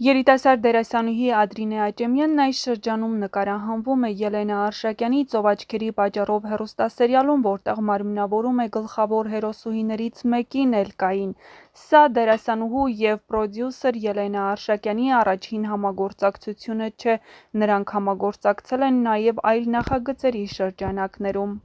Երիտասարդ դերասանուհի Ադրինե Աճեմյանն այս շրջանում նկարահանվում է Ելենա Արշակյանի «Ծով աչքերի պատճառով» հեռուստասերիալում, որտեղ մարմնավորում է գլխավոր հերոսուհիներից մեկին՝ Էլկային։ Սա դերասանուհու և պրոդյուսեր Ելենա Արշակյանի առաջին համագործակցությունը չէ, նրանք համագործակցել են նաև այլ նախագծերի շրջանակներում։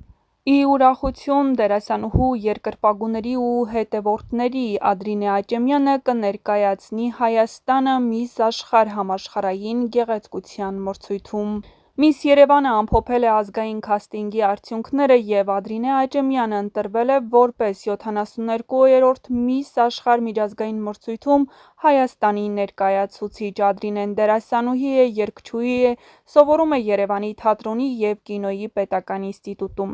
Ի ուրախություն դերասանուհու երկրպագուների ու հետևորդների Ադրինե Աճեմյանը կներկայացնի Հայաստանը «Միս Աշխարհ» համաշխարհային գեղեցկության մրցույթում։ «Միս Երևանը» ամփոփել է ազգային քաստինգի արդյունքները, և Ադրինե Աճեմյանը ընտրվել է որպես 72-րդ «Միս Աշխարհ» միջազգային մրցույթում Հայաստանի ներկայացուցիչ։ Ադրինեն դերասանուհի է, երգչուհի է, սովորում է Երևանի թատրոնի և կինոյի պետական ինստիտուտում։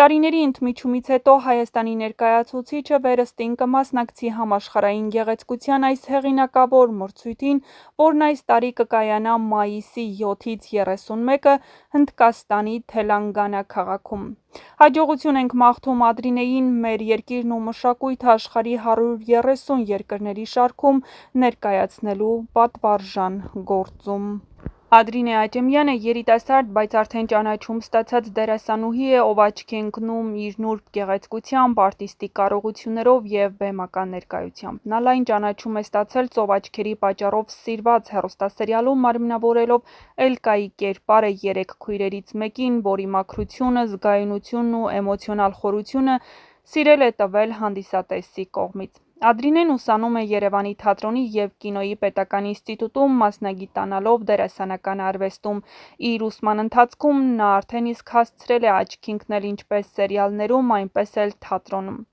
Տարիների ընդմիջումից հետո Հայաստանի ներկայացուցիչը վերստին կմասնակցի համաշխարհային գեղեցկության այս հեղինակավոր մրցույթին, որն այս տարի կկայանա մայիսի 7-ից 31-ը Հնդկաստանի Թելանգանա քաղաքում։ Հաջողություն ենք մաղթում Ադրինեին մեր երկիրն ու մշակույթը աշխարհի 130 երկրների շարքում ներկայացնելու պատվարժան գործում։ Ադրինե Աճեմյանը երիտասարդ, բայց արդեն ճանաչում ստացած դերասանուհի է, ով աչքի է ընկնում իր նուրբ գեղեցկությամբ, արտիստիկ կարողություններով և բեմական ներկայությամբ։ Նա լայն ճանաչում է ստացել «Ծով աչքերի պատճառով» սիրված հեռուստասերիալում, մարմնավորելով Էլկայի կերպարը երեք քույրերից մեկին, որի մաքրությունը, զգայունությունն ու էմոցիոնալ խորությունը սիրել է տվել հանդիսատեսի կողմից։ Ադրինեն ուսանում է Երևանի թատրոնի և կինոյի պետական ինստիտուտում, մասնագիտանալով դերասանական արվեստում։ Իր ուսման ընթացքում նա արդեն իսկ հասցրել է աչքի ընկնել ինչպես սերիալներում, այնպես էլ թատրոնում։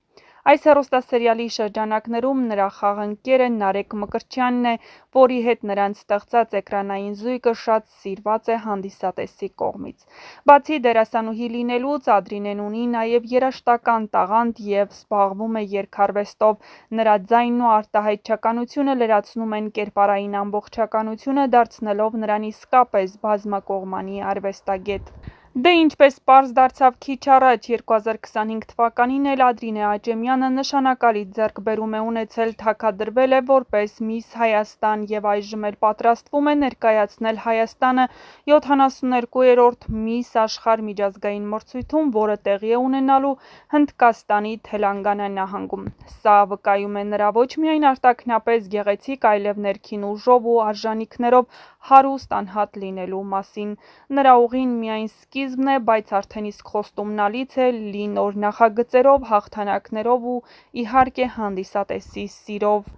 Այս հեռուստասերիալի շրջանակներում նրա խաղընկերը Նարեկ Մկրտչյանն է, որի հետ նրանց ստեղծած էկրանային զույգը շատ սիրված է հանդիսատեսի կողմից։ Բացի դերասանուհի լինելուց, Ադրինեն ունի նաև երաժշտական տաղանդ և զբաղվում է երգարվեստով։ Նրա ձայնն ու արտահայտչականությունը լրացնում են կերպարային ամբողջականությունը, դարձնելով նրան իսկապես բազմակողմանի արվեստագետ։ Դե ինչպես պարզ դարձավ քիչ առաջ, 2025 թվականին էլ Ադրինե Աճեմյանը նշանակալից ձեռքբերում է ունեցել, թագադրվել է որպես Միս Հայաստան և այժմ էլ պատրաստվում է ներկայացնել Հայաստանը 72-րդ «Միս Աշխարհ» միջազգային մրցույթում, որը տեղի է ունենալու Հնդկաստանի Թելանգանա նահանգում։ Սա վկայում է նրա ոչ միայն արտաքնապես գեղեցիկ, այլև ներքին ուժով ու արժանիքներով հարուստ անհատ լինելու մասին։ Նրա ուղին միայն սկիզբն է, բայց արդեն իսկ խոստումնալից է՝ լի նոր նախագծերով, հաղթանակներով ու իհարկե հանդիսատեսի սիրով։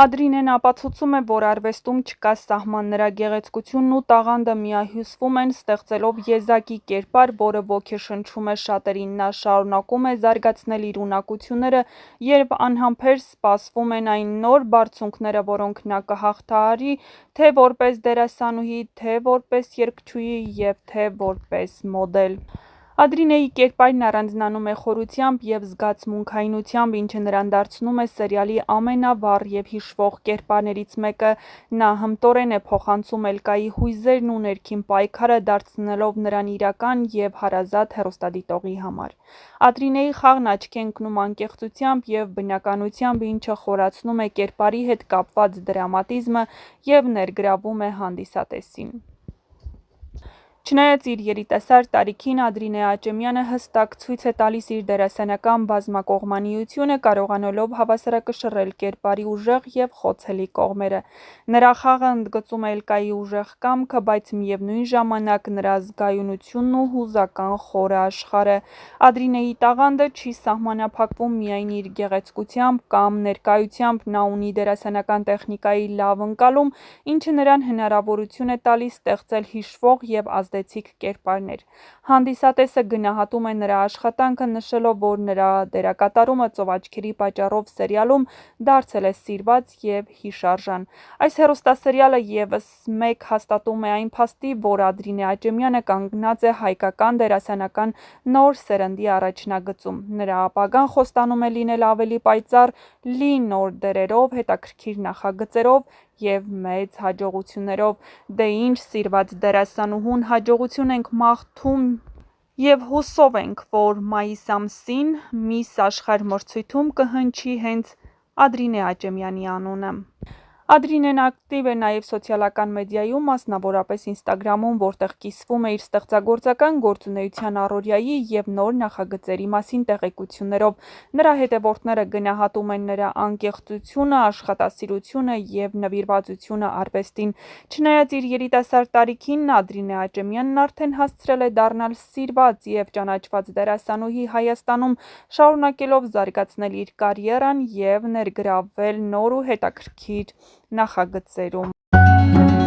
Ադրինեն ապացուցում է, որ արվեստում չկա սահման, նրա գեղեցկությունն ու տաղանդը միահյուսվում են, ստեղծելով եզակի կերպար, որը ոգեշնչում է շատերին։ Նա շարունակում է զարգացնել իր ունակությունները, երբ անհամբեր սպասվում են այն նոր բարձունքները, որոնք նա կհաղթահարի թե որպես դերասանուհի, թե որպես երգչուհի և թե որպես մոդել։ Ադրինեի կերպարն առանձնանում է խորությամբ և զգացմունքայնությամբ, ինչը նրան դարձնում է սերիալի ամենավառ և հիշվող կերպարներից մեկը։ Նա հմտորեն է փոխանցում Էլկայի հույզերն ու ներքին պայքարը, դարձնելով նրան իրական և հարազատ հեռուստադիտողի համար։ Ադրինեի խաղն աչքի է ընկնում անկեղծությամբ և բնականությամբ, ինչը խորացնում է կերպարի հետ կապված դրամատիզմը և ներգրավում է հանդիսատեսին։ Չնայած իր երիտասարդ տարիքին, Ադրինե Աճեմյանը հստակ ցույց է տալիս իր դերասանական բազմակողմանիությունը, կարողանալով հավասարակշռել կերպարի ուժեղ և խոցելի կողմերը։ Նրա խաղը ընդգծում է Էլկայի ուժեղ կամքը, բայց միևնույն ժամանակ նրա զգայունությունն ու հուզական խորը աշխարհը։ Ադրինեի տաղանդը չի սահմանափակվում միայն իր գեղեցկությամբ կամ ներկայությամբ, նա ունի դերասանական տեխնիկայի լավ ընկալում, ինչը նրան հնարավորություն է տալիս ստեղծել հիշվող և ազդեցիկ կերպարներ։ Հանդիսատեսը գնահատում է նրա աշխատանքը, նշելով, որ նրա դերակատարումը «Ծով աչքերի պատճառով» սերիալում դարձել է սիրված և հիշարժան։ Այս հեռուստասերիալը ևս մեկ հաստատում է այն փաստի, որ Ադրինե Աճեմյանը կանգնած է հայկական դերասանական նոր սերնդի առաջնագծում։ Նրա ապագան խոստանում է լինել ավելի պայծառ, լի նոր դերերով, հետաքրքիր նախագծերով և մեծ հաջողություններով։ Դե ինչ, սիրված դերասանուհուն, հաջողություն ենք մաղթում և հուսով ենք, որ մայիս ամսին «Միս Աշխարհ» մրցույթում կհնչի հենց Ադրինե Աճեմյանի անունը։ Ադրինեն ակտիվ է նաև սոցիալական մեդիայում, մասնավորապես ինստագրամում, որտեղ կիսվում է իր ստեղծագործական գործունեության առօրյայի և նոր նախագծերի մասին տեղեկություններով։ Նրա հետևորդները գնահատում են նրա անկեղծությունը, աշխատասիրությունը և նվիրվածությունը արվեստին։ Չնայած իր երիտասարդ տարիքին, Ադրինե Աճեմյանն արդեն հասցրել է դառնալ սիրված և ճանաչված դերասանուհի Հայաստանում, շարունակելով զարգացնել իր կարիերան և ներգրավվել նոր ու հետաքրքիր նախագծերում։